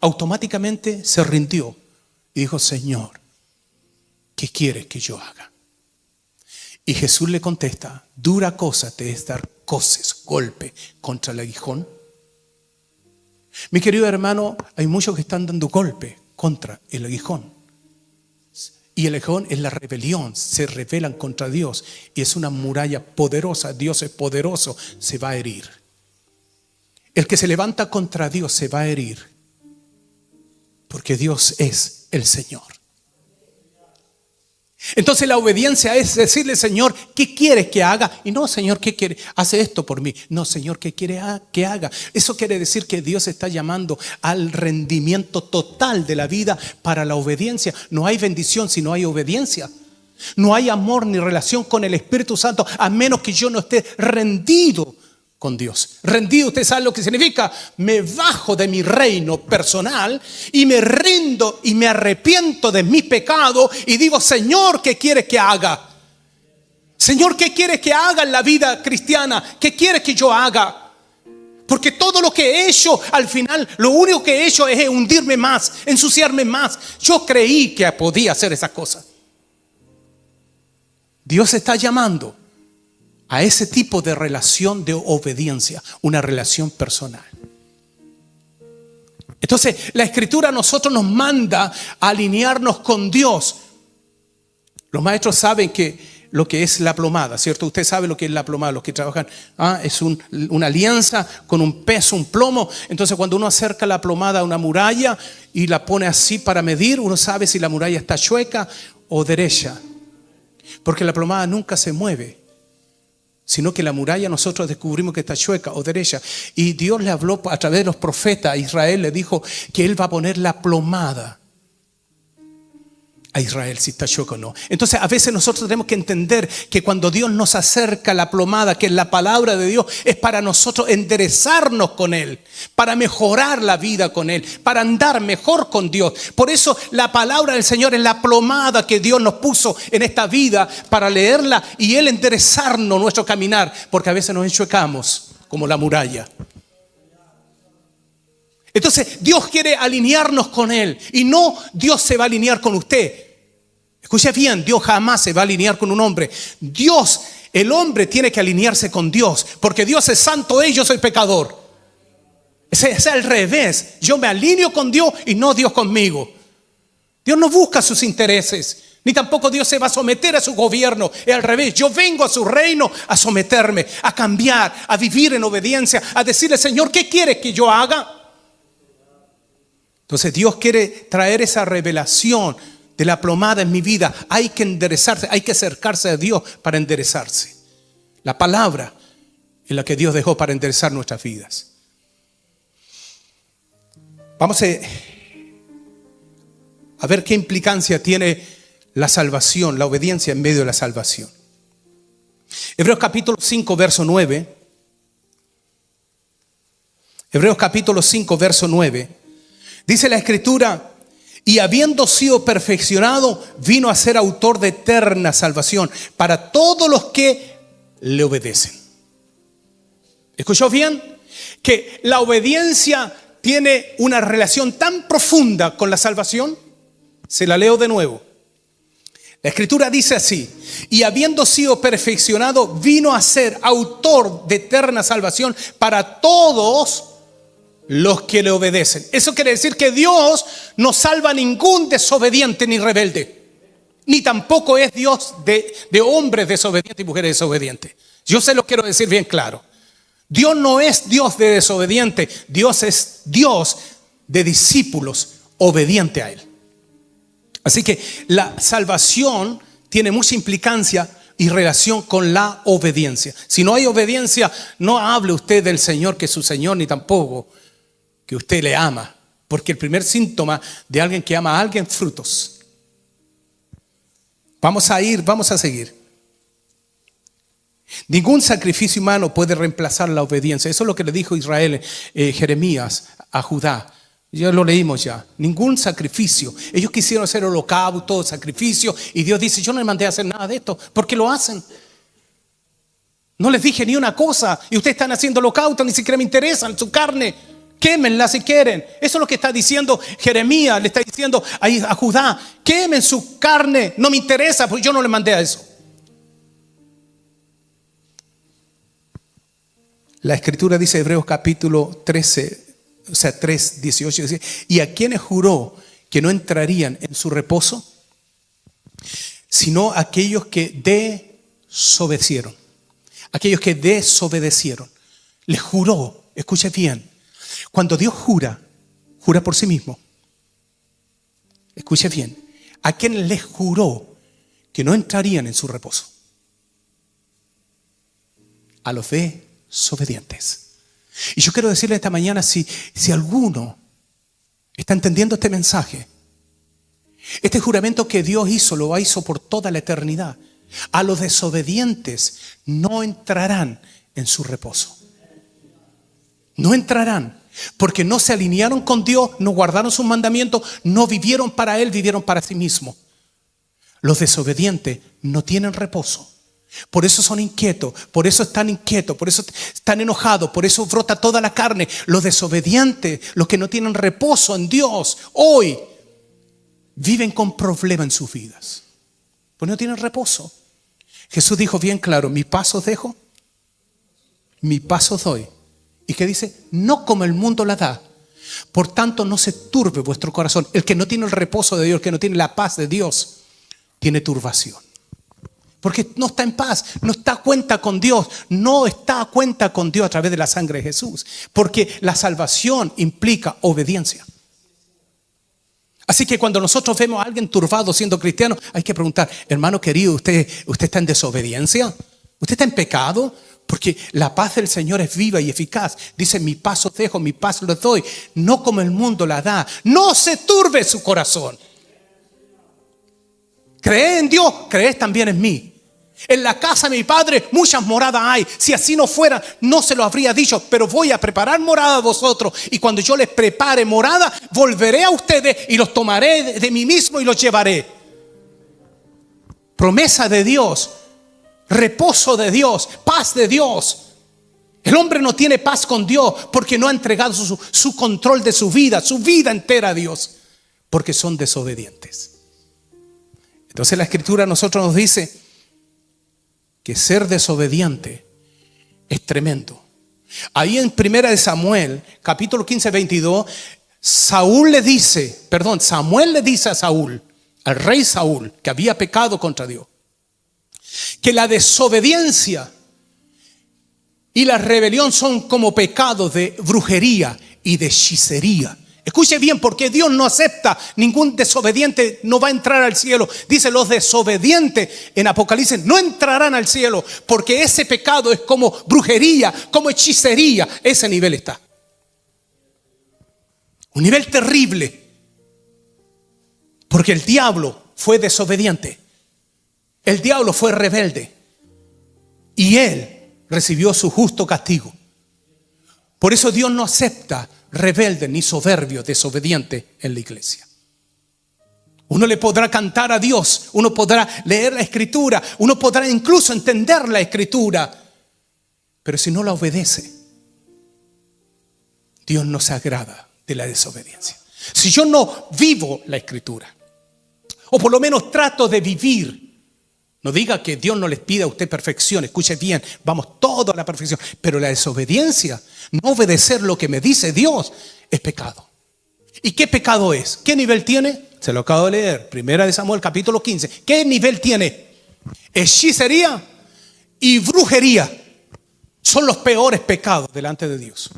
Automáticamente se rindió y dijo, Señor, ¿qué quieres que yo haga? Y Jesús le contesta, dura cosa te es dar coces, golpe contra el aguijón. Mi querido hermano, hay muchos que están dando golpe contra el aguijón. Y el aguijón es la rebelión, se rebelan contra Dios y es una muralla poderosa. Dios es poderoso, se va a herir. El que se levanta contra Dios se va a herir, porque Dios es el Señor. Entonces la obediencia es decirle, Señor, ¿qué quieres que haga? Y no, Señor, ¿qué quiere? Hace esto por mí. No, Señor, ¿qué quiere que haga? Eso quiere decir que Dios está llamando al rendimiento total de la vida para la obediencia. No hay bendición si no hay obediencia. No hay amor ni relación con el Espíritu Santo a menos que yo no esté rendido con Dios. Rendido, usted sabe lo que significa. Me bajo de mi reino personal y me rindo y me arrepiento de mi pecado y digo, Señor, ¿qué quieres que haga? Señor, ¿qué quieres que haga en la vida cristiana? ¿Qué quieres que yo haga? Porque todo lo que he hecho, al final, lo único que he hecho es hundirme más, ensuciarme más. Yo creí que podía hacer esas cosas. Dios está llamando a ese tipo de relación de obediencia, una relación personal. Entonces, la Escritura a nosotros nos manda a alinearnos con Dios. Los maestros saben que lo que es la plomada, ¿cierto? Usted sabe lo que es la plomada, los que trabajan, es una alianza con un peso, un plomo. Entonces, cuando uno acerca la plomada a una muralla y la pone así para medir, uno sabe si la muralla está chueca o derecha, porque la plomada nunca se mueve, sino que la muralla nosotros descubrimos que está chueca o derecha. Y Dios le habló a través de los profetas a Israel, le dijo que Él va a poner la plomada a Israel si está chueco o no. Entonces a veces nosotros tenemos que entender que cuando Dios nos acerca a la plomada, que es la palabra de Dios, es para nosotros enderezarnos con Él, para mejorar la vida con Él, para andar mejor con Dios. Por eso la palabra del Señor es la plomada que Dios nos puso en esta vida para leerla y Él enderezarnos nuestro caminar, porque a veces nos enchuecamos como la muralla. Entonces Dios quiere alinearnos con Él y no Dios se va a alinear con usted. Escuche bien, Dios jamás se va a alinear con un hombre. Dios, el hombre tiene que alinearse con Dios, porque Dios es santo y yo soy pecador. Es al revés, yo me alineo con Dios y no Dios conmigo. Dios no busca sus intereses, ni tampoco Dios se va a someter a su gobierno. Es al revés, yo vengo a su reino a someterme, a cambiar, a vivir en obediencia, a decirle: Señor, ¿qué quieres que yo haga? Entonces Dios quiere traer esa revelación de la plomada en mi vida. Hay que enderezarse, hay que acercarse a Dios para enderezarse. La palabra es la que Dios dejó para enderezar nuestras vidas. Vamos a ver qué implicancia tiene la salvación, la obediencia en medio de la salvación. Hebreos capítulo 5, verso 9. Hebreos capítulo 5, verso 9. Dice la Escritura: y habiendo sido perfeccionado, vino a ser autor de eterna salvación para todos los que le obedecen. ¿Escuchó bien? Que la obediencia tiene una relación tan profunda con la salvación. Se la leo de nuevo. La Escritura dice así: y habiendo sido perfeccionado, vino a ser autor de eterna salvación para todos los que le obedecen. Eso quiere decir que Dios no salva a ningún desobediente ni rebelde, ni tampoco es Dios de hombres desobedientes y mujeres desobedientes. Yo se lo quiero decir bien claro. Dios no es Dios de desobediente. Dios es Dios de discípulos obedientes a Él. Así que la salvación tiene mucha implicancia y relación con la obediencia. Si no hay obediencia, no hable usted del Señor que es su Señor, ni tampoco que usted le ama, porque el primer síntoma de alguien que ama a alguien, frutos. Vamos a seguir. Ningún sacrificio humano puede reemplazar la obediencia. Eso es lo que le dijo Israel, Jeremías a Judá. Ya lo leímos ya. Ningún sacrificio. Ellos quisieron hacer holocausto, sacrificio, y Dios dice: yo no les mandé a hacer nada de esto. ¿Por qué lo hacen? No les dije ni una cosa, y ustedes están haciendo holocausto, ni siquiera me interesan su carne. Quémenla si quieren. Eso es lo que está diciendo Jeremías. Le está diciendo a Judá: quemen su carne, no me interesa, porque yo no le mandé a eso. La Escritura dice, Hebreos capítulo 13, o sea 3, 18, dice: y a quienes juró que no entrarían en su reposo, sino aquellos que desobedecieron. Aquellos que desobedecieron. Les juró, escuche bien. Cuando Dios jura por sí mismo. Escuche bien. A quien les juró que no entrarían en su reposo. A los desobedientes. Y yo quiero decirle esta mañana, si alguno está entendiendo este mensaje, este juramento que Dios hizo, lo hizo por toda la eternidad. A los desobedientes no entrarán en su reposo. No entrarán. Porque no se alinearon con Dios, no guardaron sus mandamientos, no vivieron para Él, vivieron para sí mismos. Los desobedientes no tienen reposo. Por eso son inquietos, por eso están inquietos, por eso están enojados, por eso brota toda la carne. Los desobedientes, los que no tienen reposo en Dios, hoy viven con problemas en sus vidas. Pues no tienen reposo. Jesús dijo bien claro: mi paz os dejo, mi paz os doy. ¿Y qué dice? No como el mundo la da. Por tanto, no se turbe vuestro corazón. El que no tiene el reposo de Dios, el que no tiene la paz de Dios, tiene turbación. Porque no está en paz, no está a cuenta con Dios, no está a cuenta con Dios a través de la sangre de Jesús. Porque la salvación implica obediencia. Así que cuando nosotros vemos a alguien turbado siendo cristiano, hay que preguntar: hermano querido, ¿usted está en desobediencia? ¿Usted está en pecado? Porque la paz del Señor es viva y eficaz. Dice: mi paz os dejo, mi paz les doy, no como el mundo la da. No se turbe su corazón. Creed en Dios, creed también en mí. En la casa de mi Padre muchas moradas hay. Si así no fuera, no se lo habría dicho. Pero voy a preparar morada a vosotros. Y cuando yo les prepare morada, volveré a ustedes y los tomaré de mí mismo y los llevaré. Promesa de Dios, reposo de Dios, paz de Dios. El hombre no tiene paz con Dios porque no ha entregado su control de su vida entera a Dios, porque son desobedientes. Entonces la Escritura a nosotros nos dice que ser desobediente es tremendo. Ahí en 1 Samuel, capítulo 15, 22, Samuel le dice a Saúl, al rey Saúl, que había pecado contra Dios, que la desobediencia y la rebelión son como pecados de brujería y de hechicería. Escuche bien, porque Dios no acepta ningún desobediente, no va a entrar al cielo. Dice, los desobedientes en Apocalipsis no entrarán al cielo, porque ese pecado es como brujería, como hechicería. Ese nivel está. Un nivel terrible. Porque el diablo fue desobediente. El diablo fue rebelde. Y él recibió su justo castigo. Por eso Dios no acepta rebelde ni soberbio, desobediente en la iglesia. Uno le podrá cantar a Dios, uno podrá leer la Escritura, uno podrá incluso entender la Escritura, pero si no la obedece, Dios no se agrada de la desobediencia. Si yo no vivo la Escritura, o por lo menos trato de vivir, no diga que Dios no les pide a usted perfección, escuche bien, vamos todo a la perfección, pero la desobediencia, no obedecer lo que me dice Dios, es pecado. ¿Y qué pecado es? ¿Qué nivel tiene? Se lo acabo de leer, 1 Samuel capítulo 15. ¿Qué nivel tiene? Hechicería y brujería son los peores pecados delante de Dios.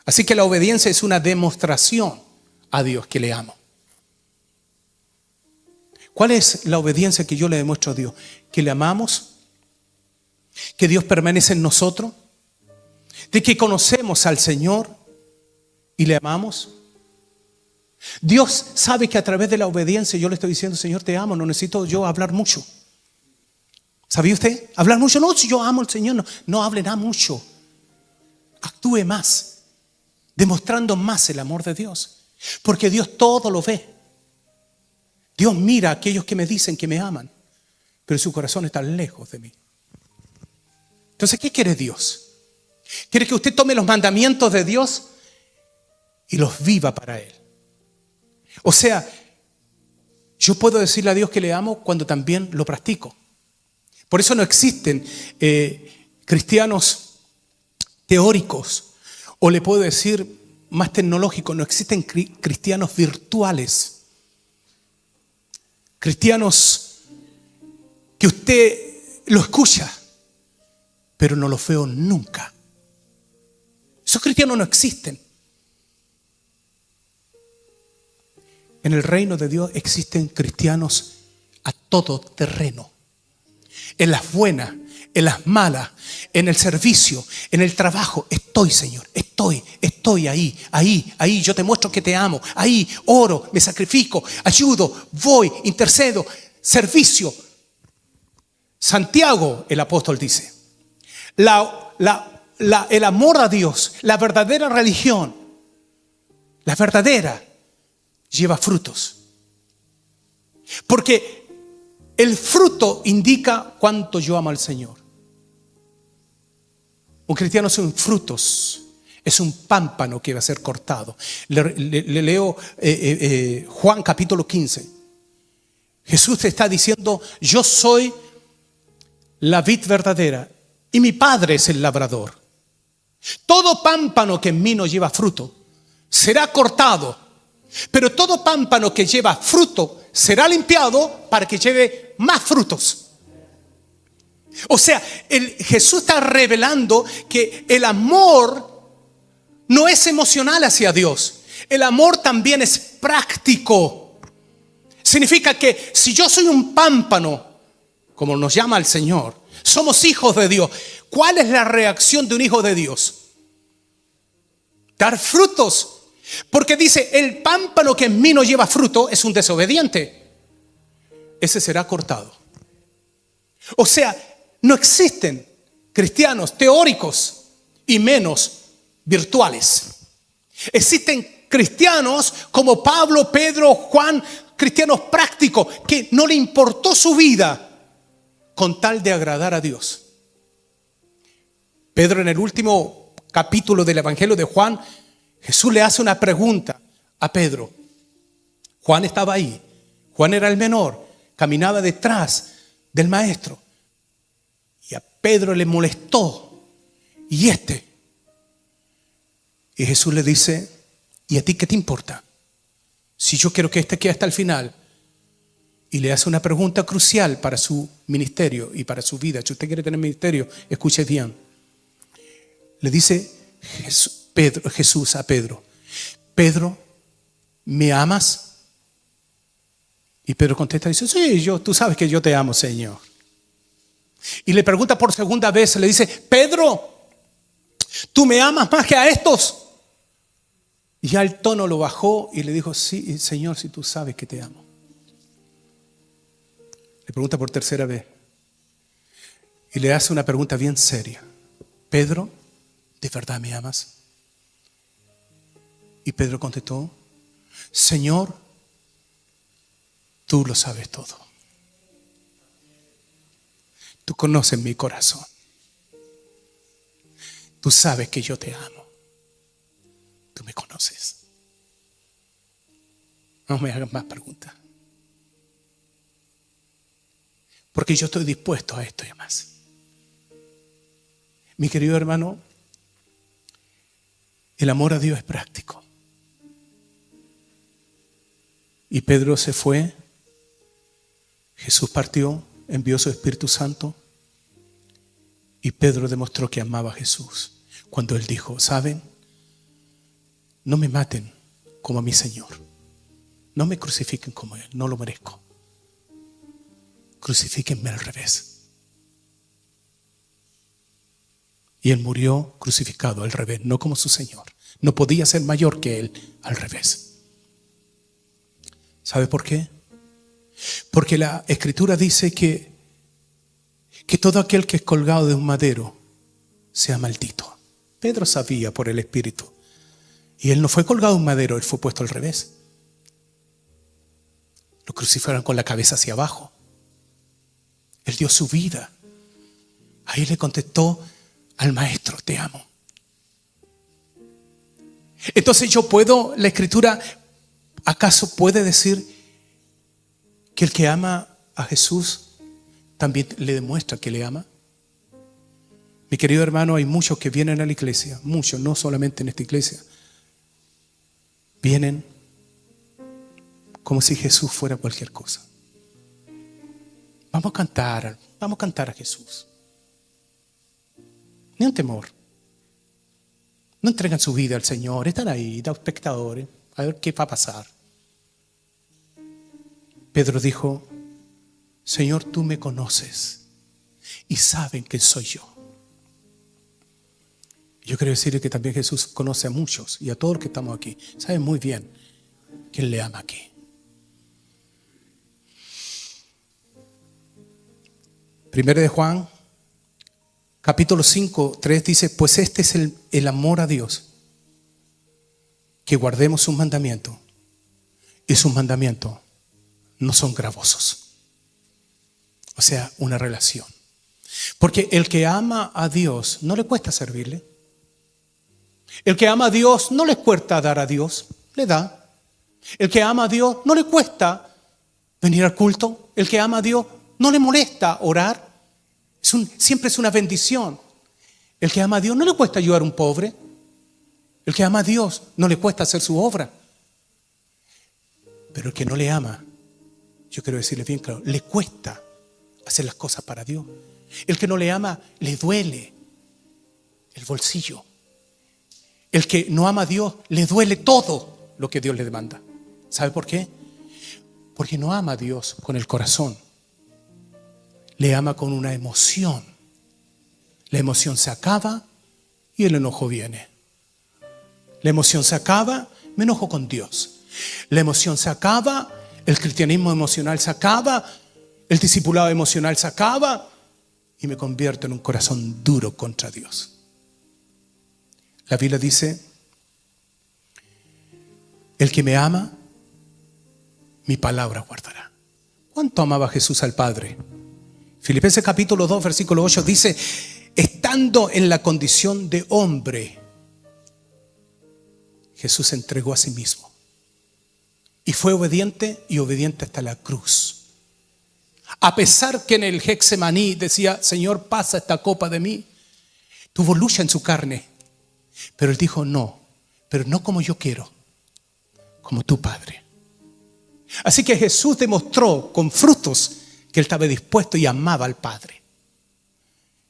Así que la obediencia es una demostración a Dios que le amo. ¿Cuál es la obediencia que yo le demuestro a Dios? Que le amamos, que Dios permanece en nosotros, de que conocemos al Señor y le amamos. Dios sabe que a través de la obediencia yo le estoy diciendo, Señor, te amo, no necesito yo hablar mucho. ¿Sabía usted? Hablar mucho, no, si yo amo al Señor, no hable nada mucho. Actúe más, demostrando más el amor de Dios, porque Dios todo lo ve. Dios mira a aquellos que me dicen que me aman, pero su corazón está lejos de mí. Entonces, ¿qué quiere Dios? Quiere que usted tome los mandamientos de Dios y los viva para Él. O sea, yo puedo decirle a Dios que le amo cuando también lo practico. Por eso no existen cristianos teóricos, o le puedo decir más tecnológicos, no existen cristianos virtuales. Cristianos que usted lo escucha, pero no los veo nunca. Esos cristianos no existen. En el reino de Dios existen cristianos a todo terreno. En las buenas, en las malas, en el servicio, en el trabajo. Estoy, Señor, estoy ahí. Yo te muestro que te amo. Ahí oro, me sacrifico, ayudo, voy, intercedo, servicio. Santiago, el apóstol, dice, el amor a Dios, la verdadera religión, la verdadera, lleva frutos. Porque el fruto indica cuánto yo amo al Señor. Un cristiano sin frutos es un pámpano que va a ser cortado. Le leo Juan capítulo 15. Jesús te está diciendo, yo soy la vid verdadera y mi Padre es el labrador. Todo pámpano que en mí no lleva fruto será cortado, pero todo pámpano que lleva fruto será limpiado para que lleve más frutos. O sea, Jesús está revelando que el amor no es emocional hacia Dios. El amor también es práctico. Significa que si yo soy un pámpano, como nos llama el Señor, somos hijos de Dios. ¿Cuál es la reacción de un hijo de Dios? Dar frutos. Porque dice, el pámpano que en mí no lleva fruto es un desobediente. ese será cortado. O sea, no existen cristianos teóricos y menos virtuales. Existen cristianos como Pablo, Pedro, Juan, cristianos prácticos que no le importó su vida con tal de agradar a Dios. Pedro, en el último capítulo del Evangelio de Juan, Jesús le hace una pregunta a Pedro. Juan estaba ahí. Juan era el menor, caminaba detrás del maestro. Y a Pedro le molestó. Y Jesús le dice, ¿y a ti qué te importa? Si yo quiero que quede hasta el final. Y le hace una pregunta crucial para su ministerio y para su vida. Si usted quiere tener ministerio, escuche bien. Le dice Jesús a Pedro, Pedro, ¿me amas? Y Pedro contesta y dice, sí, tú sabes que yo te amo, Señor. Y le pregunta por segunda vez, le dice, Pedro, ¿tú me amas más que a estos? Y ya el tono lo bajó y le dijo, sí, Señor, si tú sabes que te amo. Le pregunta por tercera vez. Y le hace una pregunta bien seria. Pedro, ¿de verdad me amas? Y Pedro contestó, Señor, tú lo sabes todo. Tú conoces mi corazón. Tú sabes que yo te amo. Tú me conoces. No me hagas más preguntas. Porque yo estoy dispuesto a esto y más. Mi querido hermano, el amor a Dios es práctico. Y Pedro se fue. Jesús partió, envió su Espíritu Santo. Y Pedro demostró que amaba a Jesús. Cuando él dijo, ¿saben? No me maten como a mi Señor. No me crucifiquen como Él, no lo merezco. Crucifíquenme al revés. Y Él murió crucificado al revés, no como su Señor. No podía ser mayor que Él, al revés. ¿Sabe por qué? Porque la Escritura dice que todo aquel que es colgado de un madero sea maldito. Pedro sabía por el Espíritu. Y él no fue colgado de un madero, él fue puesto al revés. Lo crucificaron con la cabeza hacia abajo. Él dio su vida. Ahí le contestó al maestro, te amo. Entonces la Escritura, ¿acaso puede decir que el que ama a Jesús también le demuestra que le ama? Mi querido hermano, hay muchos que vienen a la iglesia, muchos, no solamente en esta iglesia. Vienen como si Jesús fuera cualquier cosa. Vamos a cantar a Jesús. Ni un temor. No entregan su vida al Señor, están ahí, da espectadores, a ver qué va a pasar. Pedro dijo, Señor, tú me conoces y saben quién soy yo. Yo quiero decirle que también Jesús conoce a muchos y a todos los que estamos aquí. Saben muy bien que Él le ama aquí. Primero de Juan, capítulo 5, 3 dice, pues este es el amor a Dios, que guardemos sus mandamientos. Y sus mandamientos no son gravosos. O sea, una relación. Porque el que ama a Dios no le cuesta servirle. El que ama a Dios no le cuesta dar a Dios, le da. El que ama a Dios no le cuesta venir al culto. El que ama a Dios no le molesta orar. Siempre es una bendición. El que ama a Dios no le cuesta ayudar a un pobre. El que ama a Dios no le cuesta hacer su obra. Pero el que no le ama, yo quiero decirle bien claro, le cuesta hacer las cosas para Dios. El que no le ama, le duele el bolsillo. El que no ama a Dios, le duele todo lo que Dios le demanda. ¿Sabe por qué? Porque no ama a Dios con el corazón. Le ama con una emoción. La emoción se acaba y el enojo viene. La emoción se acaba, me enojo con Dios. La emoción se acaba, el cristianismo emocional se acaba, El discipulado emocional se acaba y me convierto en un corazón duro contra Dios. La Biblia dice: el que me ama, mi palabra guardará. ¿Cuánto amaba Jesús al Padre? Filipenses capítulo 2, versículo 8 dice: estando en la condición de hombre, Jesús se entregó a sí mismo y fue obediente, y obediente hasta la cruz. A pesar que en el Getsemaní decía: Señor, pasa esta copa de mí. Tuvo lucha en su carne, pero él dijo: no, pero no como yo quiero, como tu Padre. Así que Jesús demostró con frutos que él estaba dispuesto y amaba al Padre.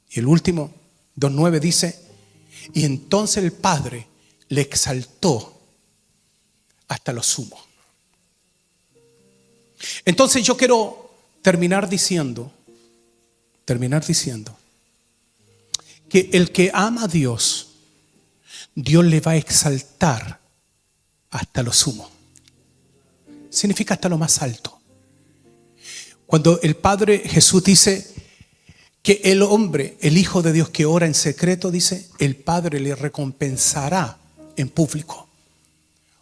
Y el último, 2:9 dice: y entonces el Padre le exaltó hasta lo sumo. Entonces yo quiero terminar diciendo que el que ama a Dios, Dios le va a exaltar hasta lo sumo. Significa hasta lo más alto. Cuando el Padre Jesús dice que el hombre, el Hijo de Dios que ora en secreto, dice, el Padre le recompensará en público.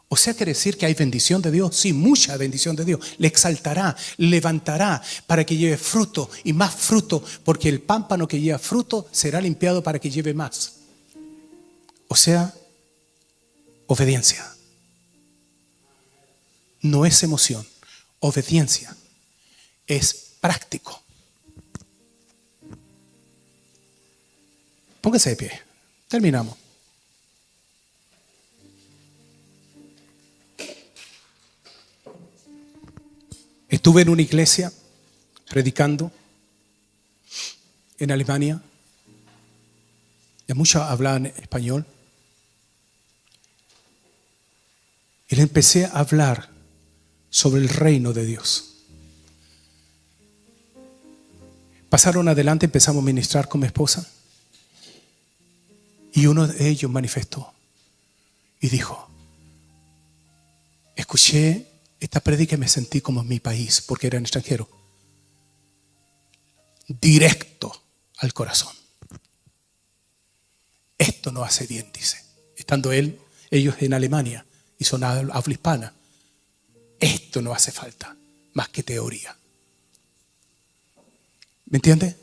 O sea, quiere decir que hay bendición de Dios. Sí, mucha bendición de Dios. Le exaltará, levantará para que lleve fruto y más fruto, porque el pámpano que lleva fruto será limpiado para que lleve más. O sea, obediencia. No es emoción. Obediencia es práctico. Póngase de pie. Terminamos. Estuve en una iglesia predicando en Alemania. Y muchos hablaban español. Y le empecé a hablar sobre el reino de Dios. Pasaron adelante, empezamos a ministrar con mi esposa. Y uno de ellos manifestó y dijo: escuché esta prédica y me sentí como en mi país, porque era en extranjero. Directo al corazón. Esto no hace bien, dice. Estando ellos en Alemania y son habla hispana. Esto no hace falta más que teoría. ¿Me entiende?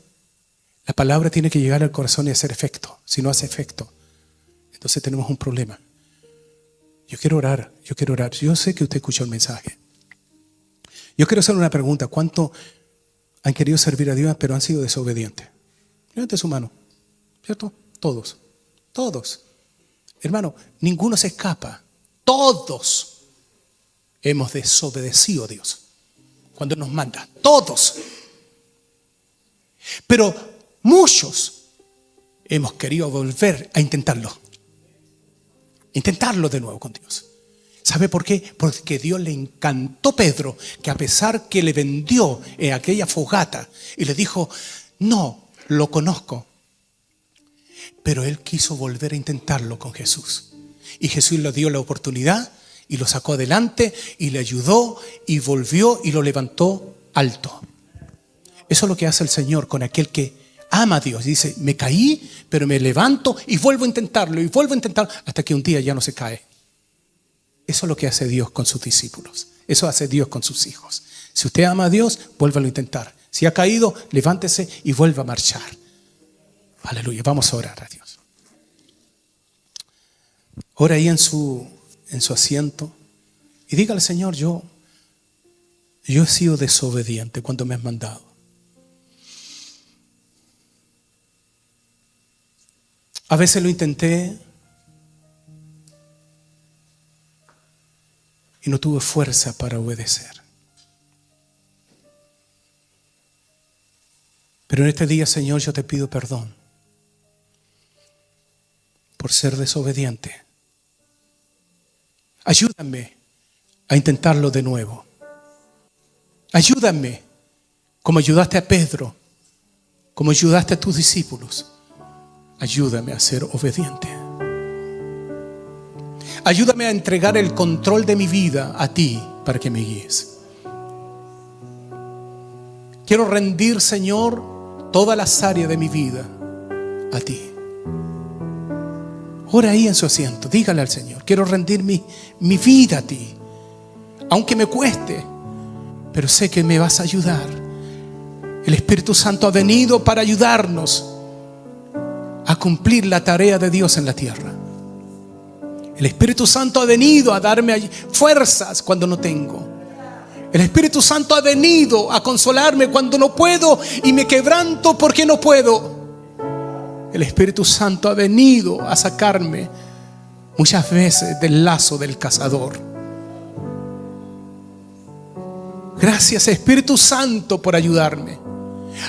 La palabra tiene que llegar al corazón y hacer efecto. Si no hace efecto, entonces tenemos un problema. Yo quiero orar. Yo sé que usted escuchó el mensaje. Yo quiero hacer una pregunta. ¿Cuánto han querido servir a Dios pero han sido desobedientes? Levante su mano. ¿Cierto? Todos. Hermano, ninguno se escapa. Todos hemos desobedecido a Dios cuando nos manda. Todos. Pero muchos hemos querido volver a intentarlo. Intentarlo de nuevo con Dios. ¿Sabe por qué? Porque Dios le encantó a Pedro, que a pesar que le vendió en aquella fogata y le dijo: no, lo conozco. Pero él quiso volver a intentarlo con Jesús. Y Jesús le dio la oportunidad y lo sacó adelante y le ayudó y volvió y lo levantó alto. Eso es lo que hace el Señor con aquel que ama a Dios. Dice: me caí, pero me levanto y vuelvo a intentarlo hasta que un día ya no se cae. Eso es lo que hace Dios con sus discípulos. Eso hace Dios con sus hijos. Si usted ama a Dios, vuélvalo a intentar. Si ha caído, levántese y vuelva a marchar. Aleluya. Vamos a orar a Dios. Ora ahí en su asiento y dígale: Señor, yo he sido desobediente cuando me has mandado. A veces lo intenté y no tuve fuerza para obedecer. Pero en este día, Señor, yo te pido perdón por ser desobediente. Ayúdame a intentarlo de nuevo. Ayúdame, como ayudaste a Pedro, como ayudaste a tus discípulos. Ayúdame a ser obediente. Ayúdame a entregar el control de mi vida a ti para que me guíes. Quiero rendir, Señor, todas las áreas de mi vida a ti. Ora ahí en su asiento, dígale al Señor: quiero rendir mi vida a ti, aunque me cueste, pero sé que me vas a ayudar. El Espíritu Santo ha venido para ayudarnos a cumplir la tarea de Dios en la tierra. El Espíritu Santo ha venido a darme fuerzas cuando no tengo. El Espíritu Santo ha venido a consolarme cuando no puedo y me quebranto porque no puedo. El Espíritu Santo ha venido a sacarme muchas veces del lazo del cazador. Gracias, Espíritu Santo, por ayudarme.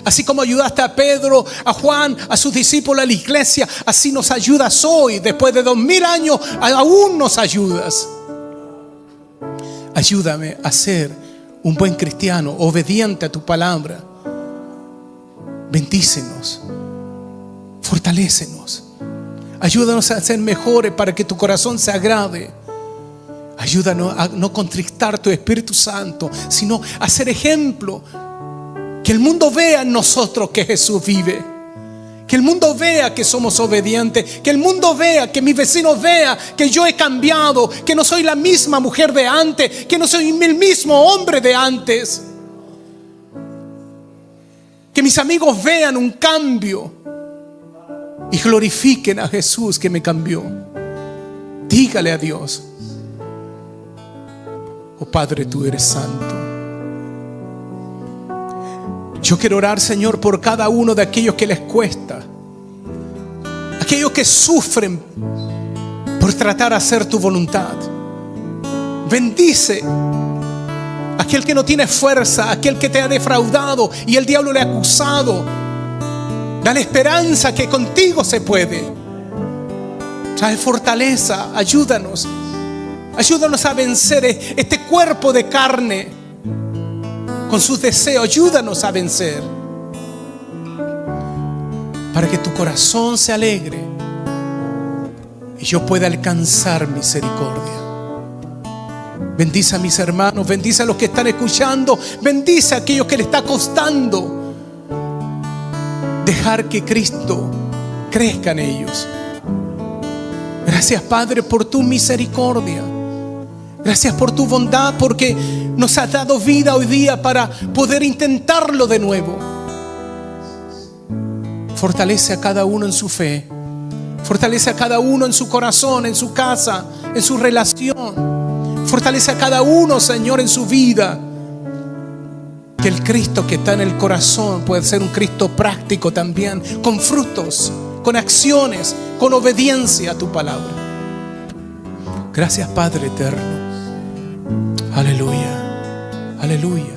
Así como ayudaste a Pedro, a Juan, a sus discípulos, a la iglesia, así nos ayudas hoy. Después de 2000 años, aún nos ayudas. Ayúdame a ser un buen cristiano, obediente a tu palabra. Bendícenos, fortalécenos. Ayúdanos a ser mejores para que tu corazón se agrade. Ayúdanos a no contristar tu Espíritu Santo, sino a ser ejemplo. Que el mundo vea en nosotros que Jesús vive. Que el mundo vea que somos obedientes. Que el mundo vea, que mis vecinos vean que yo he cambiado. Que no soy la misma mujer de antes. Que no soy el mismo hombre de antes. Que mis amigos vean un cambio y glorifiquen a Jesús que me cambió. Dígale a Dios: oh Padre, tú eres santo. Yo quiero orar, Señor, por cada uno de aquellos que les cuesta, aquellos que sufren por tratar de hacer tu voluntad. Bendice a aquel que no tiene fuerza, a aquel que te ha defraudado y el diablo le ha acusado. Dale esperanza que contigo se puede. Trae fortaleza, ayúdanos. Ayúdanos a vencer este cuerpo de carne con sus deseos. Ayúdanos a vencer para que tu corazón se alegre y yo pueda alcanzar misericordia. Bendice a mis hermanos, bendice a los que están escuchando, bendice a aquellos que le está costando dejar que Cristo crezca en ellos. Gracias, Padre, por tu misericordia. Gracias por tu bondad, porque nos has dado vida hoy día para poder intentarlo de nuevo. Fortalece a cada uno en su fe. Fortalece a cada uno en su corazón, en su casa, en su relación. Fortalece a cada uno, Señor, en su vida. Que el Cristo que está en el corazón puede ser un Cristo práctico también, con frutos, con acciones, con obediencia a tu palabra. Gracias, Padre eterno. Aleluya, aleluya.